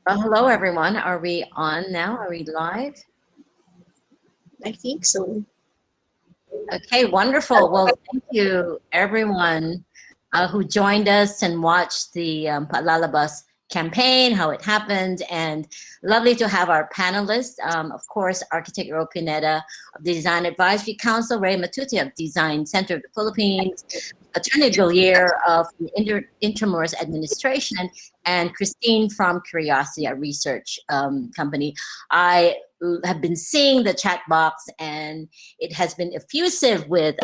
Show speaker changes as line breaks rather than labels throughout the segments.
Hello, everyone. Are we on now? Are we live?
I think so.
Okay, wonderful. Well, thank you, everyone who joined us and watched the Paalalabas campaign, how it happened, and lovely to have our panelists. Of course, Architect Ro Pineda of the Design Advisory Council, Ray Matuti of Design Center of the Philippines, Attorney Villiers of the Intramuros Administration, and Christine from Curiosity, a research company. I have been seeing the chat box, and it has been effusive with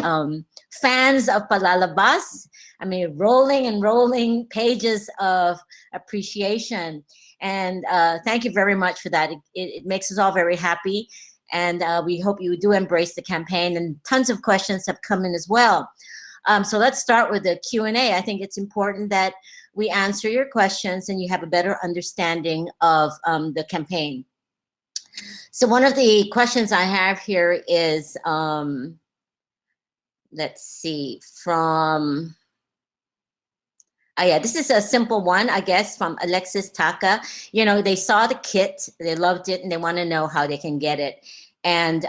fans of Palalabas. I mean, rolling and rolling pages of appreciation. And thank you very much for that. It makes us all very happy. And we hope you do embrace the campaign. And tons of questions have come in as well. So let's start with the Q&A. I think it's important that we answer your questions and you have a better understanding of the campaign. So one of the questions I have here is, let's see, from, yeah, this is a simple one, I guess, from Alexis Taka. You know, they saw the kit, they loved it, and they want to know how they can get it. And,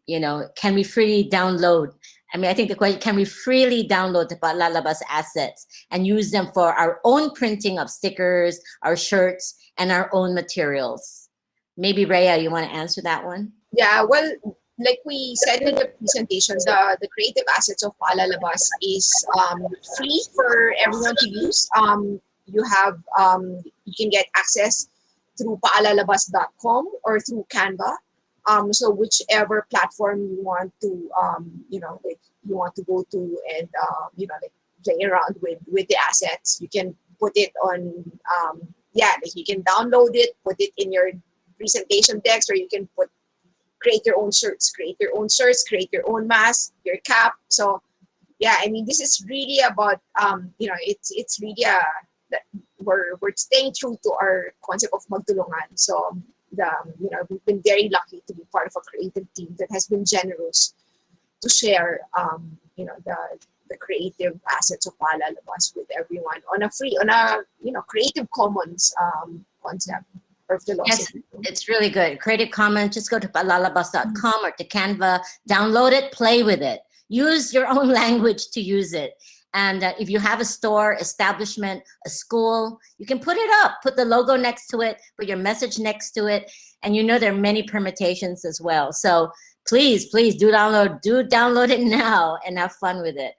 you know, can we freely download? I mean, I think the question, can we freely download the Palalabas assets and use them for our own printing of stickers, our shirts, and our own materials? Maybe Rhea, you want to answer that one?
Yeah, well, like we said in the presentation, the creative assets of Palalabas is free for everyone to use. You can get access through paalalabas.com or through Canva. So whichever platform you want to, like you want to go to and like play around with the assets, you can put it on. Like you can download it, put it in your presentation text, or you can create your own shirts, create your own mask, your cap. So yeah, I mean, this is really about it's really we're staying true to our concept of magtulungan. So we've been very lucky to be part of a creative team that has been generous to share the creative assets of Palalabas with everyone on a Creative Commons concept or
Yes,
philosophy.
it's really good. Creative Commons, just go to palalabas.com or to Canva, download it, play with it. Use your own language to use it. And if you have a store, establishment, a school, you can put it up, put the logo next to it, put your message next to it. And you know there are many permutations as well. So please, please do download it now and have fun with it.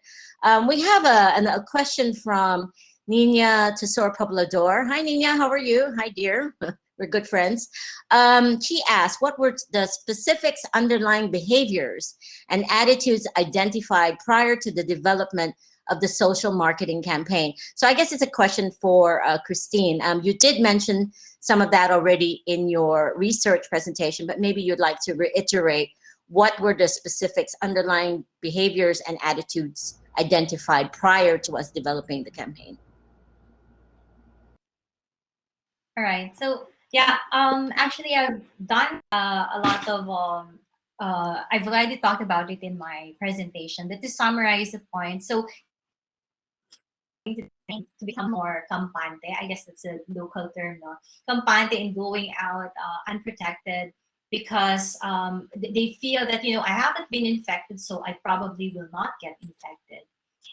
We have a question from Nina Tesor Poblador. Hi, Nina, how are you? Hi, dear. We're good friends. She asked, what were the specifics underlying behaviors and attitudes identified prior to the development of the social marketing campaign? So I guess it's a question for Christine. You did mention some of that already in your research presentation, but maybe you'd like to reiterate what were the specifics underlying behaviors and attitudes identified prior to us developing the campaign.
All right. So yeah, actually, I've done a lot of. I've already talked about it in my presentation. But to summarize the point, so to become more campante, I guess that's a local term, no? Campante in going out unprotected because they feel that I haven't been infected, so I probably will not get infected.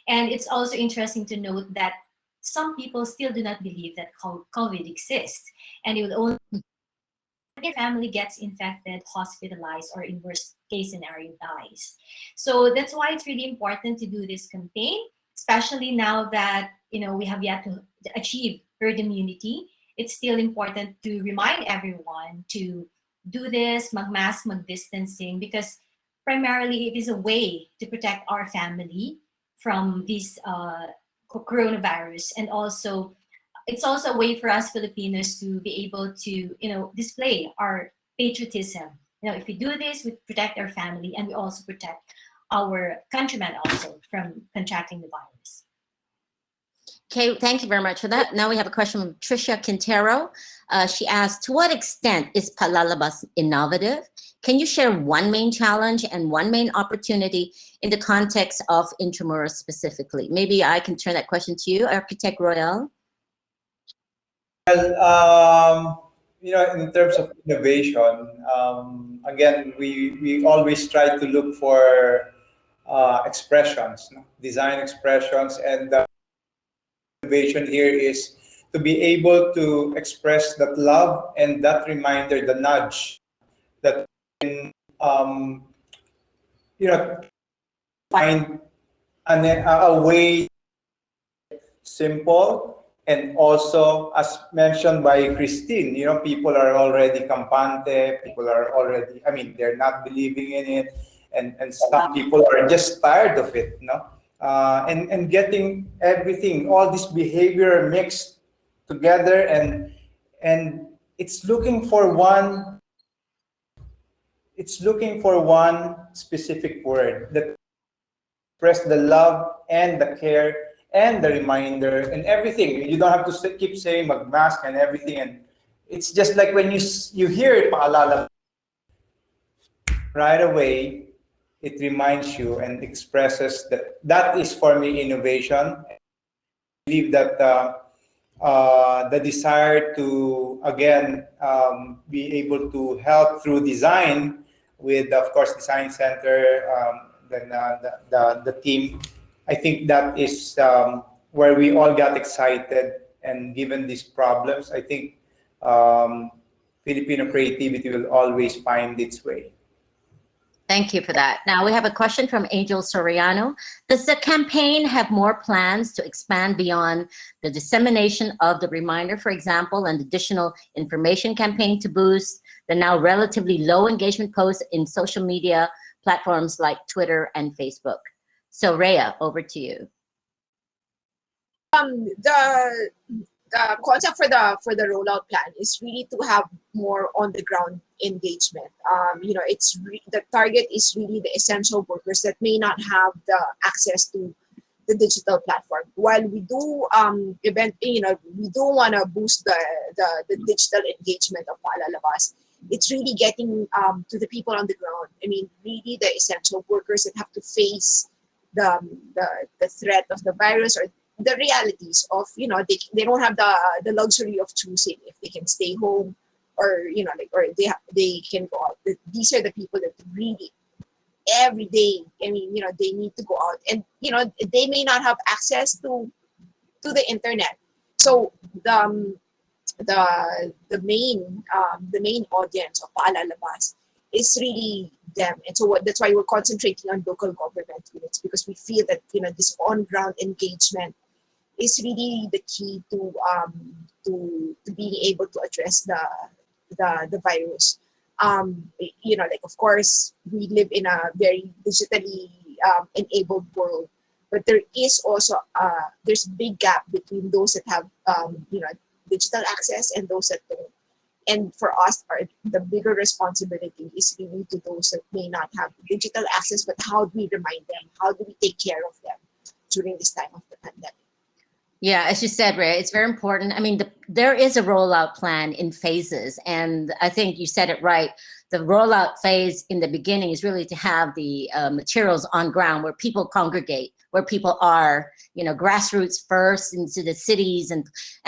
And it's also interesting to note that some people still do not believe that COVID exists, and it will only their family gets infected, hospitalized, or in worst case scenario dies. So that's why it's really important to do this campaign, especially now that we have yet to achieve herd immunity. It's still important to remind everyone to do this, mag-mask, mag-distancing, because primarily it is a way to protect our family from this coronavirus, and also it's also a way for us Filipinos to be able to display our patriotism. If we do this, we protect our family, and we also protect our countrymen also from contracting the virus.
Okay, thank you very much for that. Now we have a question from Tricia Quintero. She asked, to what extent is Palalabas innovative? Can you share one main challenge and one main opportunity in the context of Intramuros specifically? Maybe I can turn that question to you, Architect Royal.
Well, in terms of innovation, again, we always try to look for expressions, no? Design expressions, and the innovation here is to be able to express that love and that reminder, the nudge that um, find a way simple, and also as mentioned by Christine, people are already campante, people are already, I mean, they're not believing in it, and some people are just tired of it, and getting everything, all this behavior mixed together, and it's looking for one, specific word that express the love and the care and the reminder and everything. You don't have to keep saying magmask and everything. And it's just like when you hear it, paalala, right away, it reminds you and expresses that. That is for me innovation. I believe that the desire to again be able to help through design with, of course, design center, then the team. I think that is where we all got excited, and given these problems, I think um, Filipino creativity will always find its way.
Thank you for that. Now we have a question from Angel Soriano. Does the campaign have more plans to expand beyond the dissemination of the reminder, for example, an additional information campaign to boost the now relatively low engagement posts in social media platforms like Twitter and Facebook? So Rhea, over to you.
The concept for the rollout plan is really to have more on the ground engagement. The target is really the essential workers that may not have the access to the digital platform. While we do we do want to boost the digital engagement of Paalalabas, it's really getting to the people on the ground. I mean, really the essential workers that have to face the threat of the virus, or the realities of, they don't have the luxury of choosing if they can stay home, or or they can go out. These are the people that really every day, I mean, they need to go out, and they may not have access to the internet. So the main audience of Paalalabas is really them, and so that's why we're concentrating on local government units, because we feel that this on ground engagement is really the key to being able to address the virus. Of course, we live in a very digitally enabled world, but there is also there's a big gap between those that have digital access and those that don't. And for us, the bigger responsibility is really to those that may not have digital access, but how do we remind them? How do we take care of them during this time of the pandemic?
Yeah, as you said, Ray, it's very important. I mean, there is a rollout plan in phases, and I think you said it right. The rollout phase in the beginning is really to have the materials on ground where people congregate, where people are, grassroots first into the cities, and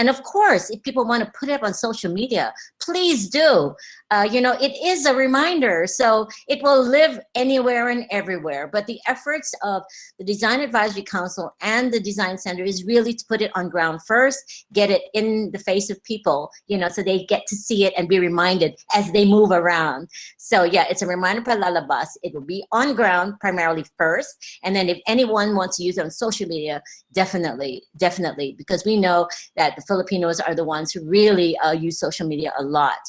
of course, if people want to put it up on social media, please do. It is a reminder, so it will live anywhere and everywhere. But the efforts of the Design Advisory Council and the Design Center is really to put it on ground first, get it in the face of people, so they get to see it and be reminded as they move around. So yeah, it's a reminder for Lalabas. It will be on ground primarily first, and then if anyone wants to use it on social media, definitely, because we know that the Filipinos are the ones who really use social media a lot.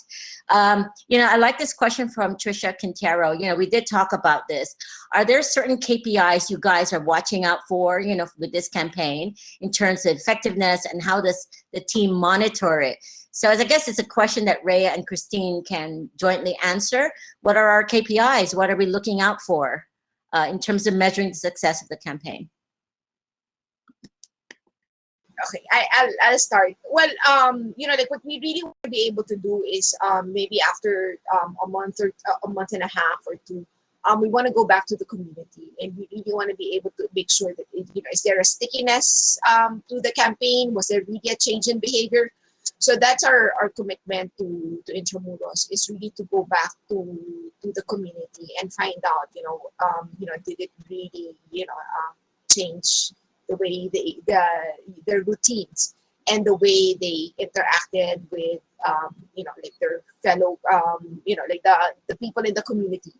I like this question from Trisha Quintero. We did talk about this. Are there certain KPIs you guys are watching out for, with this campaign in terms of effectiveness, and how does the team monitor it? So I guess it's a question that Rhea and Christine can jointly answer. What are our KPIs? What are we looking out for in terms of measuring the success of the campaign?
Okay, I'll start. Well, what we really want to be able to do is maybe after a month or a month and a half or two, we want to go back to the community, and we really want to be able to make sure that is there a stickiness to the campaign? Was there really a change in behavior? So that's our commitment to Intramuros, is really to go back to the community and find out, did it really, change the way their routines and the way they interacted with, like their fellow, like the people in the community.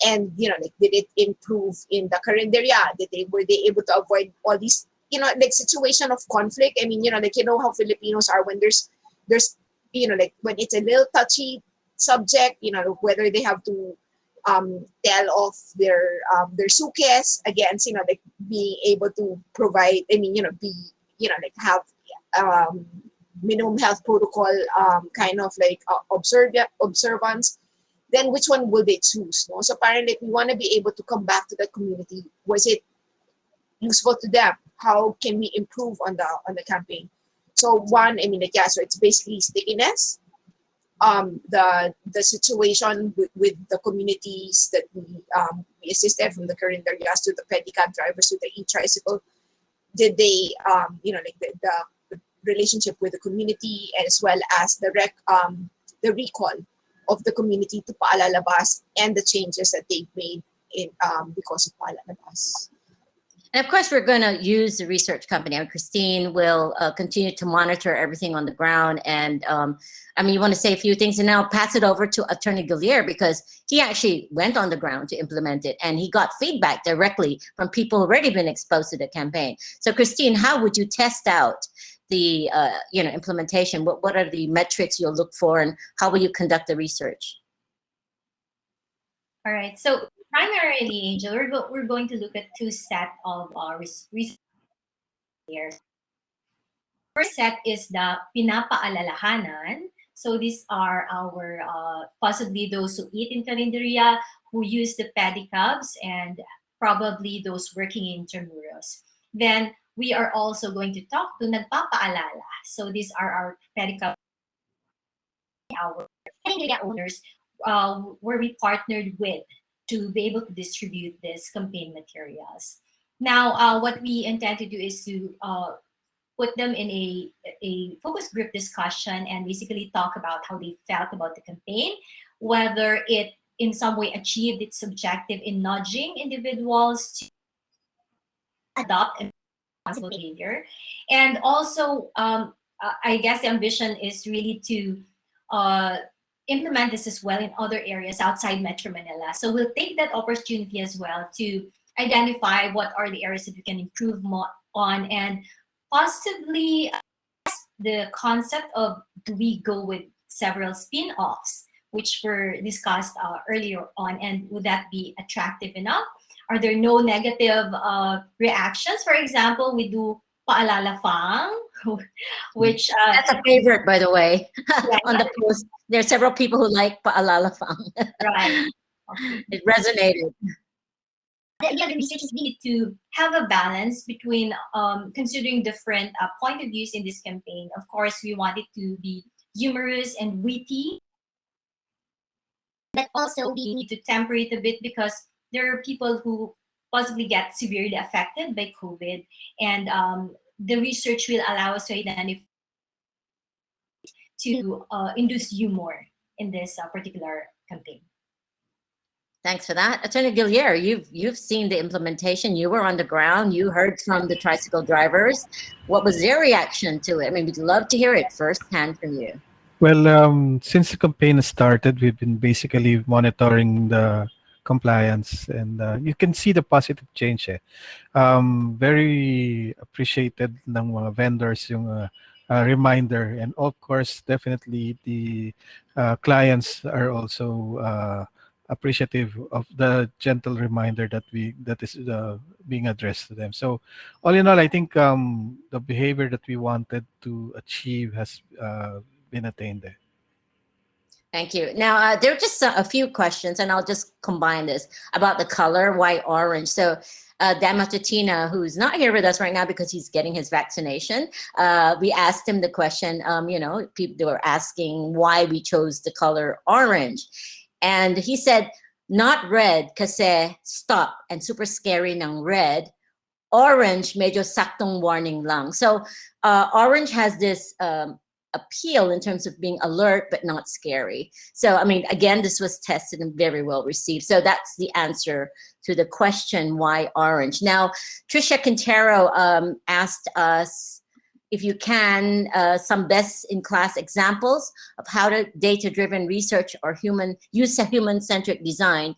And, like, did it improve in the carinderia? Were they able to avoid all these, like, situation of conflict? I mean, like, how Filipinos are when there's, like, when it's a little touchy subject, whether they have to tell off their suitcase against, like, being able to provide, I mean, be, like, have um, minimum health protocol kind of like observance, then which one will they choose? No? So apparently we want to be able to come back to the community. Was it useful to them? How can we improve on the campaign? So one, I mean, like, yeah, so it's basically stickiness, the situation with the communities that we assisted, from the current areas to the pedicab drivers to the e-tricycle. Did they, like, the relationship with the community, as well as the recall of the community to Paalalabas and the changes that they've made in because of Paalalabas.
And of course, we're going to use the research company. And Christine will continue to monitor everything on the ground. And you want to say a few things, and now pass it over to Attorney Gillier, because he actually went on the ground to implement it, and he got feedback directly from people who already been exposed to the campaign. So, Christine, how would you test out the implementation? What are the metrics you'll look for, and how will you conduct the research?
All right. So primarily, Angel, we're going to look at two sets of research here. First set is the pinapaalalahanan. So these are our possibly those who eat in Carinderia, who use the pedicabs, and probably those working in Intramuros. Then we are also going to talk to nagpapaalala. So these are our pedicab, our Carinderia owners, where we partnered with to be able to distribute this campaign materials. Now, what we intend to do is to put them in a focus group discussion and basically talk about how they felt about the campaign, whether it in some way achieved its objective in nudging individuals to adopt a responsible behavior. And also, I guess the ambition is really to implement this as well in other areas outside Metro Manila. So we'll take that opportunity as well to identify what are the areas that we can improve more on, and possibly the concept of, do we go with several spin-offs, which were discussed earlier on, and would that be attractive enough? Are there no negative reactions? For example, we do Paalala Fang, which
that's a favorite, by the way,
yeah,
on the post. There are several people who like Paalala Fang.
right.
It resonated.
The other research is needed to have a balance between considering different point of views in this campaign. Of course, we want it to be humorous and witty, but also we need to temper it a bit, because there are people who possibly get severely affected by COVID, and the research will allow us to identify, to induce humor in this particular campaign.
Thanks for that. Attorney Gillier, you've seen the implementation. You were on the ground. You heard from the tricycle drivers. What was their reaction to it? I mean, we'd love to hear it firsthand from you.
Well, since the campaign has started, we've been basically monitoring the compliance, and you can see the positive change. Very appreciated ng mga vendors yung reminder, and of course, definitely the clients are also appreciative of the gentle reminder that is being addressed to them. So, all in all, I think the behavior that we wanted to achieve has been attained there.
Thank you. Now, there are just a few questions, and I'll just combine this about the color, why orange. So, Dan Matutina, who's not here with us right now because he's getting his vaccination, we asked him the question, people they were asking why we chose the color orange. And he said, not red kasi stop and super scary ng red. Orange, medyo saktong warning lang. So orange has this appeal in terms of being alert but not scary. So, I mean, again, this was tested and very well received. So that's the answer to the question, why orange? Now, Tricia Quintero asked us if you can, some best-in-class examples of how to data-driven research or use a human-centric design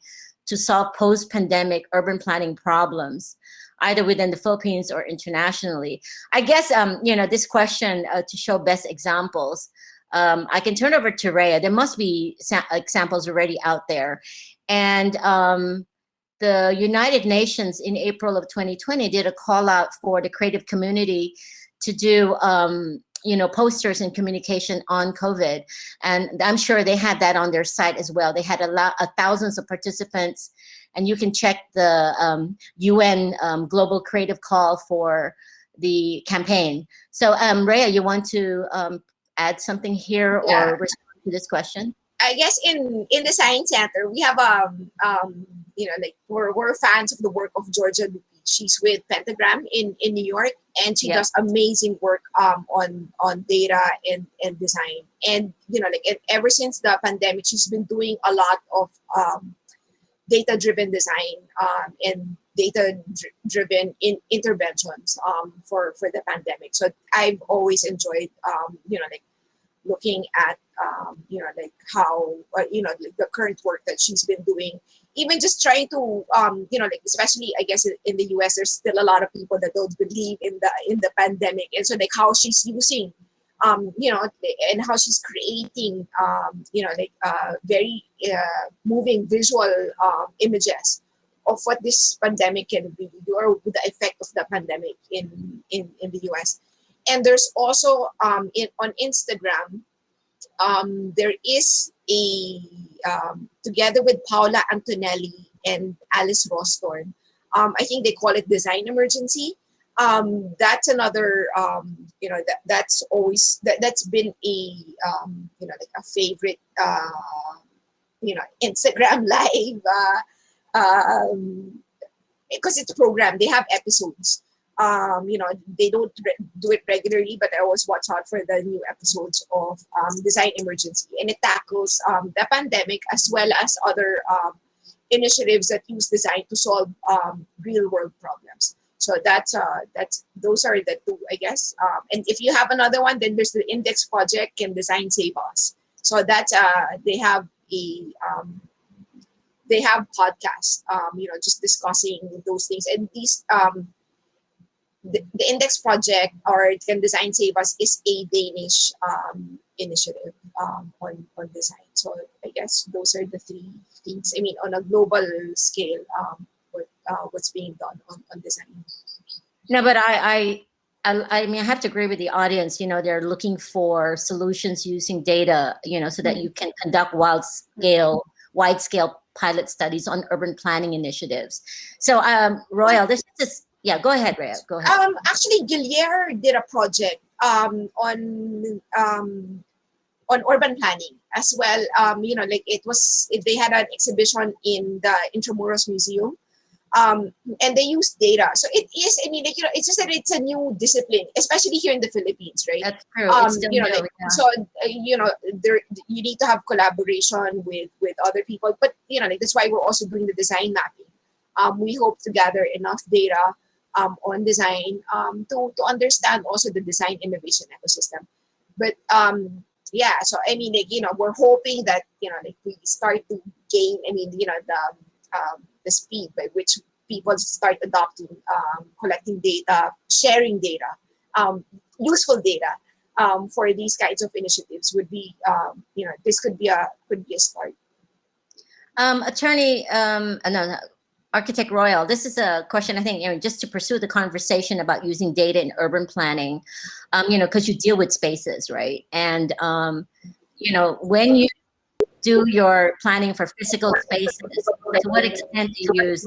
to solve post-pandemic urban planning problems, either within the Philippines or internationally. I guess, this question to show best examples, I can turn over to Rhea. There must be examples already out there. And the United Nations in April of 2020 did a call out for the creative community to do posters and communication on COVID. And I'm sure they had that on their site as well. They had thousands of participants, and you can check the UN Global Creative Call for the campaign. So Rhea, you want to add something here or respond to this question?
I guess in the Science Center, we have we're fans of the work of Georgia Lupi. She's with Pentagram in New York, and she does amazing work on data and design. And ever since the pandemic, she's been doing a lot of data-driven design and data-driven interventions for the pandemic. So I've always enjoyed looking at how the current work that she's been doing, even just trying to especially I guess in the US there's still a lot of people that don't believe in the pandemic, and so how she's using and how she's creating very moving visual images of what this pandemic can really do, or the effect of the pandemic in the US. And there's also on Instagram, there is a together with Paula Antonelli and Alice Rostorn, I think they call it Design Emergency. That's another that's always that's been a a favorite Instagram live because it's a program. They have episodes. They don't do it regularly, but I always watch out for the new episodes of Design Emergency, and it tackles the pandemic as well as other initiatives that use design to solve real world problems. So those are the two, I guess. And if you have another one, then there's the Index Project and Design Save Us. So that's they have podcasts, just discussing those things. And these the Index Project or Can Design Save Us is a Danish initiative on design. So I guess those are the three things. I mean, on a global scale, what's being done on design.
No, but I mean, I have to agree with the audience. They're looking for solutions using data, so that you can conduct wide scale pilot studies on urban planning initiatives. So, Royal, this is go ahead, Rhea. Go ahead.
Actually, Guillier did a project on urban planning as well. They had an exhibition in the Intramuros Museum. And they use data. So it is, I mean, it's just that it's a new discipline, especially here in the Philippines, right?
That's true. It's still new,
So, there you need to have collaboration with other people. But, that's why we're also doing the design mapping. We hope to gather enough data on design to understand also the design innovation ecosystem. But, so, I mean, we're hoping that, we start to gain, the speed by which people start adopting, collecting data, sharing data, useful data for these kinds of initiatives would be, this could be a start.
Attorney, Architect Royal, this is a question I think, just to pursue the conversation about using data in urban planning, because you deal with spaces, right? And, when you do your planning for physical spaces, to what extent do you use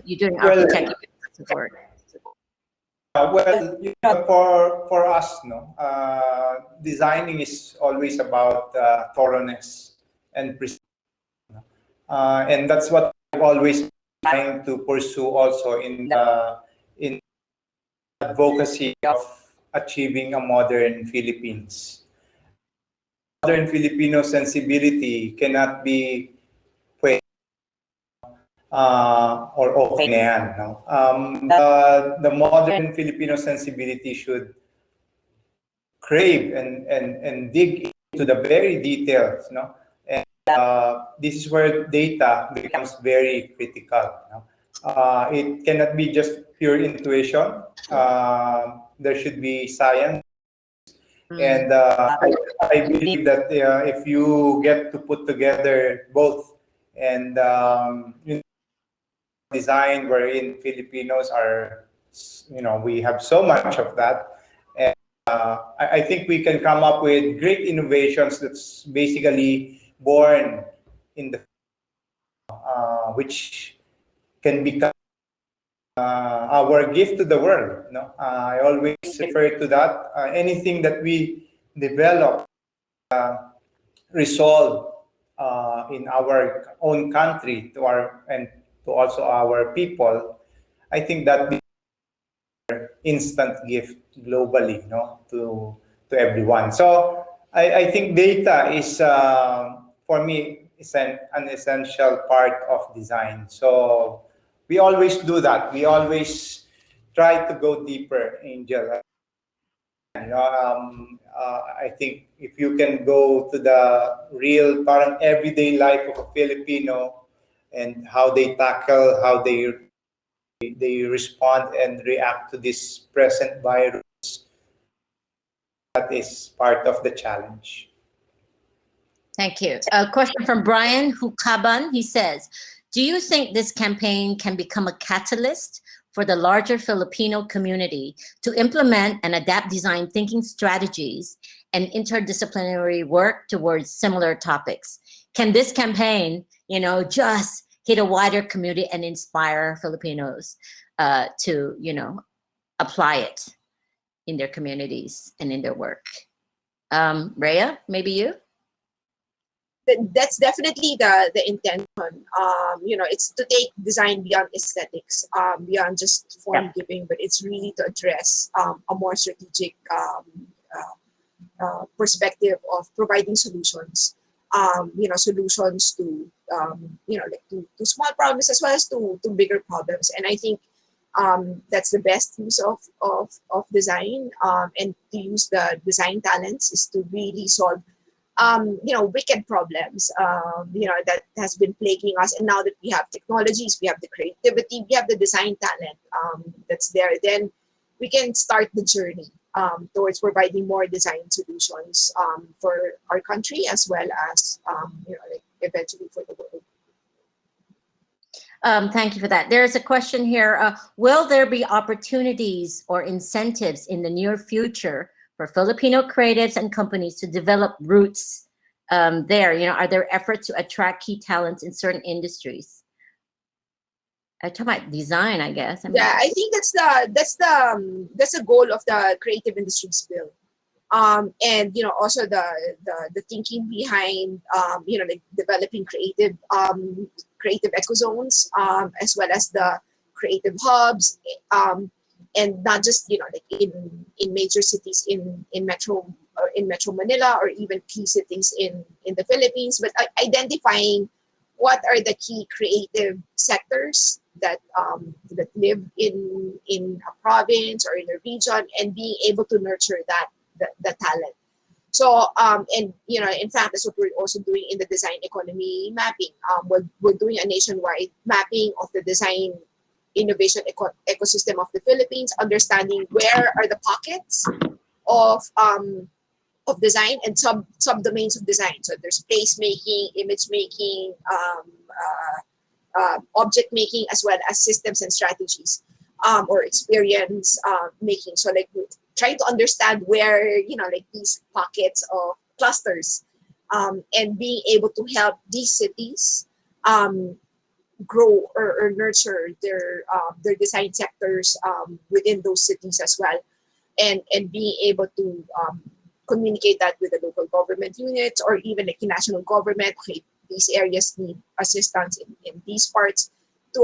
you're doing architecture support?
For us, designing is always about thoroughness and precision, and that's what I've always been trying to pursue also in advocacy of achieving a modern Philippines. Modern Filipino sensibility cannot be or okay na yan, no? The modern Filipino sensibility should crave and dig into the very details, no? And this is where data becomes very critical. No? It cannot be just pure intuition. There should be science. And I believe that if you get to put together both and design wherein Filipinos are, we have so much of that. And I think we can come up with great innovations that's basically born in the, which can become our gift to the world. No? I always refer to that. Anything that we develop, resolve in our own country and to also our people, I think that instant gift globally, no, to everyone. So I think data is for me is an essential part of design. So we always do that. We always try to go deeper, Angel. I think if you can go to the real, parang everyday life of a Filipino and how they tackle, how they respond and react to this present virus, that is part of the challenge.
Thank you. A question from Brian Hukaban. He says, do you think this campaign can become a catalyst for the larger Filipino community to implement and adapt design thinking strategies and interdisciplinary work towards similar topics? Can this campaign, just hit a wider community and inspire Filipinos to, apply it in their communities and in their work? Rhea, maybe you?
That's definitely the intention. It's to take design beyond aesthetics, beyond just form giving, but it's really to address a more strategic perspective of providing solutions. Solutions to to small problems as well as to bigger problems. And I think that's the best use of design, and to use the design talents is to really solve wicked problems, that has been plaguing us. And now that we have technologies, we have the creativity, we have the design talent that's there, then we can start the journey towards providing more design solutions for our country as well as, eventually for the world.
Thank you for that. There's a question here. Will there be opportunities or incentives in the near future for Filipino creatives and companies to develop roots there? Are there efforts to attract key talents in certain industries? I talk about design, I guess.
I think that's the goal of the Creative Industries Bill. And also the thinking behind developing creative ecozones, as well as the creative hubs, and not just in major cities in Metro Manila or even key cities in the Philippines, but identifying what are the key creative sectors that live in a province or in a region, and being able to nurture the talent. So and in fact, that's what we're also doing in the design economy mapping. We're doing a nationwide mapping of the design innovation ecosystem of the Philippines, understanding where are the pockets of design and sub domains of design. So there's place making, image making, object making, as well as systems and strategies, or experience making. So we're trying to understand where these pockets of clusters, and being able to help these cities grow or nurture their design sectors within those cities as well, and being able to communicate that with the local government units or even the national government. Okay, these areas need assistance in these parts,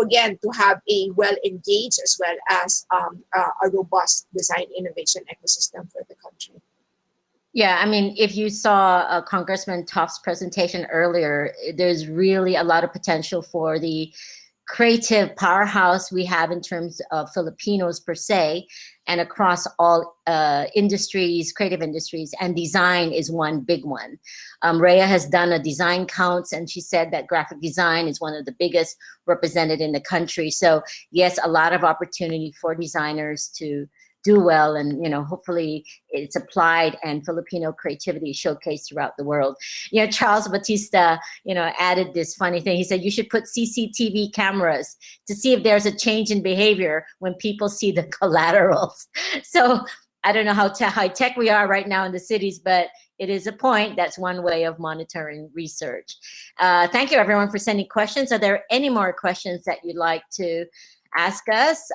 again to have a well engaged as well as a robust design innovation ecosystem for the country.
Yeah, I mean, if you saw Congressman Toft's presentation earlier, there's really a lot of potential for the creative powerhouse we have in terms of Filipinos per se, and across all industries, creative industries, and design is one big one. Rhea has done a design counts, and she said that graphic design is one of the biggest represented in the country. So yes, a lot of opportunity for designers to do well, and hopefully it's applied and Filipino creativity showcased throughout the world. Charles Batista added this funny thing. He said you should put CCTV cameras to see if there's a change in behavior when people see the collaterals. So I don't know how high tech we are right now in the cities, but it is a point. That's one way of monitoring research. Thank you everyone for sending questions. Are there any more questions that you'd like to ask us?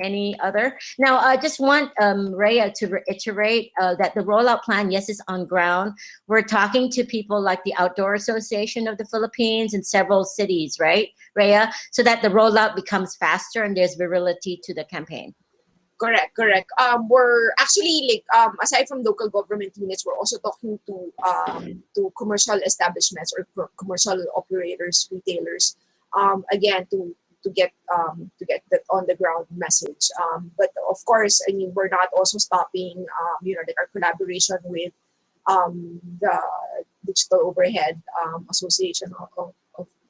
Any other? Now, I just want Rhea to reiterate that the rollout plan, yes, is on ground. We're talking to people like the Outdoor Association of the Philippines in several cities, right, Rhea? So that the rollout becomes faster and there's virility to the campaign.
Correct. We're actually aside from local government units, we're also talking to commercial establishments or commercial operators, retailers, again to get that on the ground message. But of course, I mean, we're not also stopping, our collaboration with the Digital Overhead Association of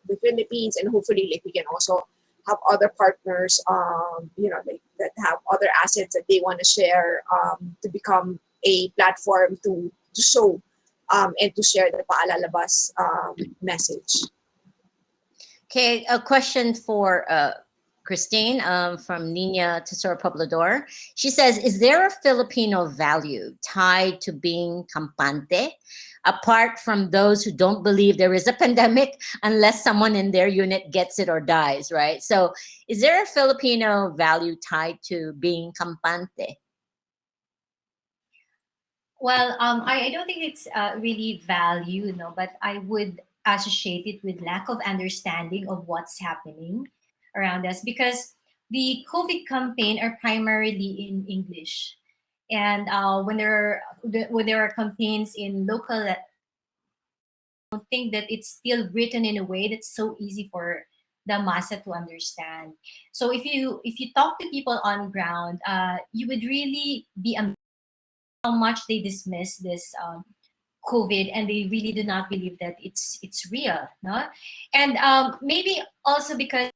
the Philippines, and hopefully, we can also have other partners, that have other assets that they want to share to become a platform to show and to share the Paalalabas message.
Okay, a question for Christine from Nina Tesoro Poblador. She says, is there a Filipino value tied to being kampante, apart from those who don't believe there is a pandemic unless someone in their unit gets it or dies, right? So is there a Filipino value tied to being kampante?
Well, I don't think it's really value, but I would associate it with lack of understanding of what's happening around us, because the COVID campaign are primarily in English, and when there are campaigns in local, I don't think that it's still written in a way that's so easy for the massa to understand. So if you talk to people on ground, you would really be amazed how much they dismiss this COVID, and they really do not believe that it's real, no? And maybe also because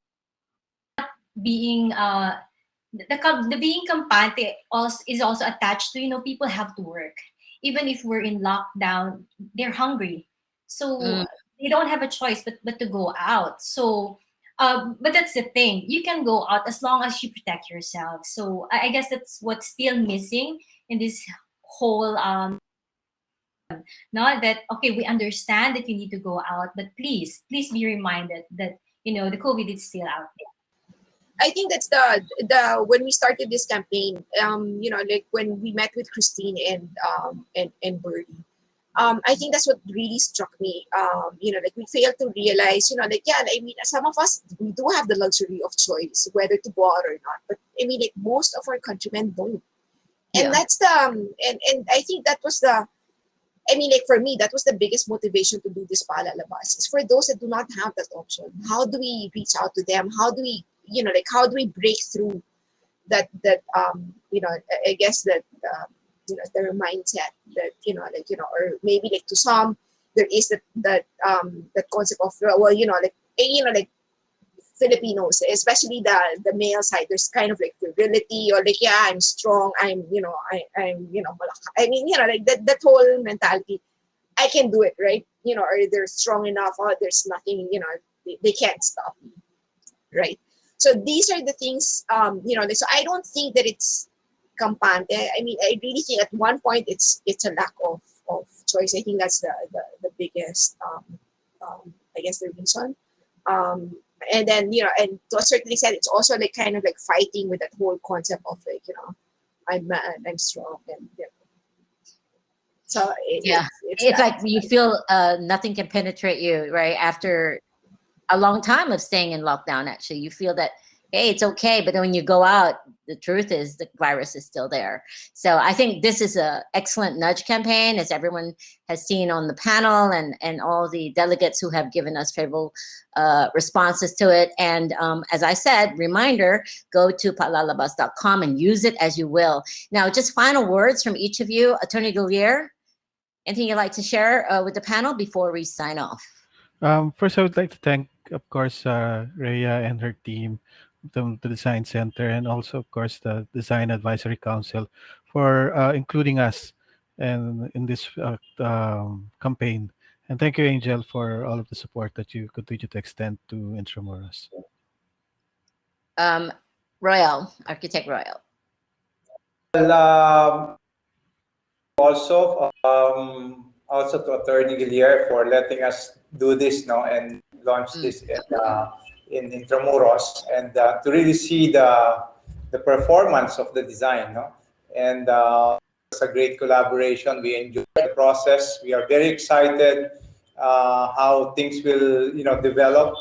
being the being kampante also is also attached to, people have to work, even if we're in lockdown, they're hungry, so they don't have a choice but to go out. So but that's the thing, you can go out as long as you protect yourself. So I guess that's what's still missing in this whole not that, okay, we understand that you need to go out, but please be reminded that the COVID is still out there.
I think that's the when we started this campaign, when we met with Christine and Birdie, I think that's what really struck me. We failed to realize, I mean, some of us, we do have the luxury of choice whether to go out or not, but I mean, most of our countrymen don't. And that's the and I think that was for me, that was the biggest motivation to do this Paalalabas, is for those that do not have that option. How do we reach out to them? How do we, how do we break through that I guess that their mindset that or maybe to some there is that concept of Filipinos, especially the male side, there's kind of virility, or I'm strong, I'm I mean that whole mentality, I can do it, right? Or they're strong enough, or there's nothing, they can't stop me, right? So these are the things, so I don't think that it's kampante. I mean, I really think at one point it's a lack of choice. I think that's the biggest I guess the reason. And then and to a certain extent, it's also kind of fighting with that whole concept of I'm mad, I'm strong, and so
it's like you feel nothing can penetrate you, right? After a long time of staying in lockdown. Actually, you feel that, hey, it's okay, but then when you go out, the truth is the virus is still there. So I think this is a excellent nudge campaign, as everyone has seen on the panel, and all the delegates who have given us favorable responses to it. And as I said, reminder, go to palalabas.com and use it as you will. Now, just final words from each of you. Attorney Gillier, anything you'd like to share with the panel before we sign off?
First, I would like to thank, of course, Rhea and her team, the Design Center, and also, of course, the Design Advisory Council for including us and in this campaign. And thank you, Angel, for all of the support that you continue to extend to Intramuros.
Royal, Architect Royal.
Well, also to Attorney Gillier for letting us do this now and launch this in Intramuros, and to really see the performance of the design, no? And it's a great collaboration. We enjoy the process. We are very excited how things will, develop.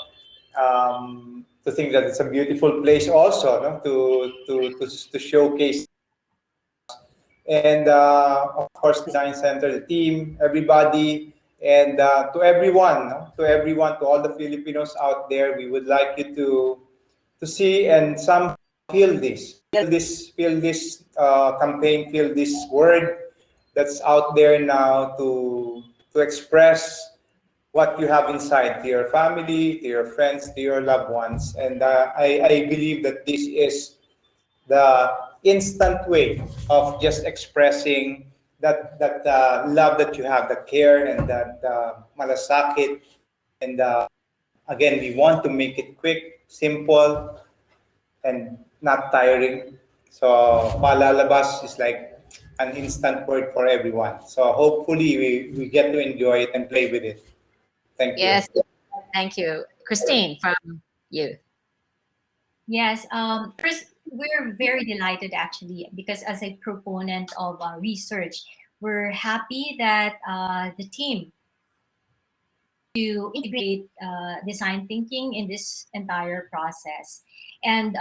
To think that it's a beautiful place also, no? To showcase. And of course, Design Center, the team, everybody, and to everyone, no? To everyone, to all the Filipinos out there, we would like you to see and some feel this campaign, feel this word that's out there now to express what you have inside to your family, to your friends, to your loved ones, and I believe that this is the instant way of just expressing that love that you have, the care and that malasakit. And again, we want to make it quick, simple, and not tiring. So palalabas is like an instant word for everyone. So hopefully we get to enjoy it and play with it. Thank you.
Yes, thank you. Christine, from you.
Yes. First, we're very delighted actually because as a proponent of research, we're happy that the team to integrate design thinking in this entire process. And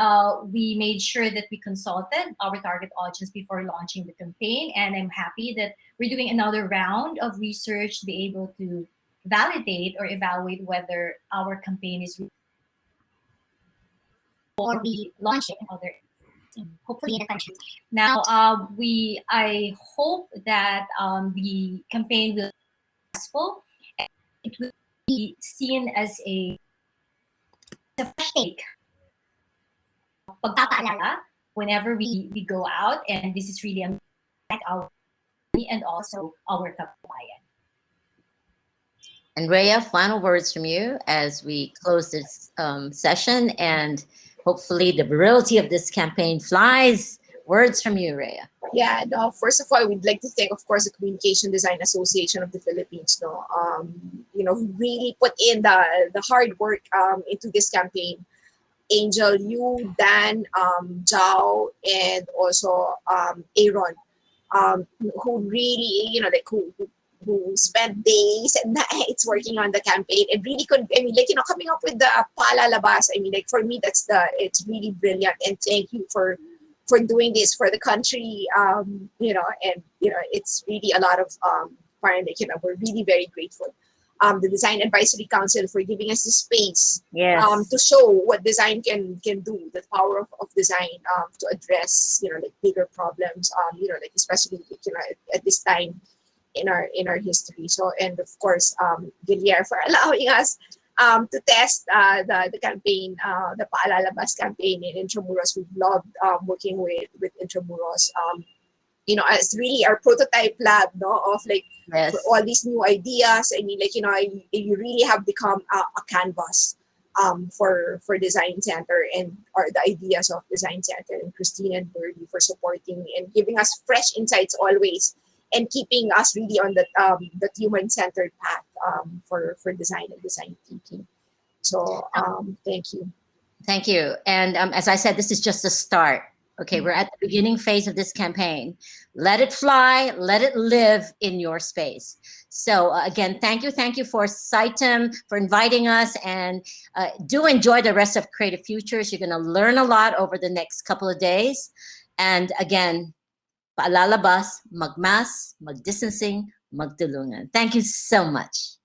we made sure that we consulted our target audience before launching the campaign. And I'm happy that we're doing another round of research to be able to validate or evaluate whether our campaign is or be launching other hopefully in the country. Now, I hope that the campaign will be successful and it will be seen as a fresh take pagpapaalala whenever we go out, and this is really like our and also our kababayan.
And Rhea, final words from you as we close this session, and hopefully the virility of this campaign flies. Words from you, Rhea.
Yeah, no, first of all, we'd like to thank, of course, the Communication Design Association of the Philippines, who really put in the hard work into this campaign. Angel, you, Dan, Zhao, and also Aaron, who really, who spent days and nights working on the campaign and really coming up with the palalabas. For me, it's really brilliant. And thank you for doing this for the country, it's really a lot of we're really very grateful. The Design Advisory Council for giving us the space to show what design can do, the power of design to address bigger problems, especially at this time in our history. So, and of course, Gillier for allowing us to test the campaign, the Paalalabas campaign in Intramuros. We've loved working with Intramuros. It's really our prototype lab, of for all these new ideas. You really have become a canvas for Design Center or the ideas of Design Center, and Christine and Birdie for supporting and giving us fresh insights always, and keeping us really on that human-centered path for design and design thinking. So thank you.
Thank you. And as I said, this is just a start. Okay, we're at the beginning phase of this campaign. Let it fly, let it live in your space. So again, thank you for Saitem for inviting us, and do enjoy the rest of Creative Futures. You're gonna learn a lot over the next couple of days. And again, paalalabas, magmas, magdistancing, magtulungan. Thank you so much.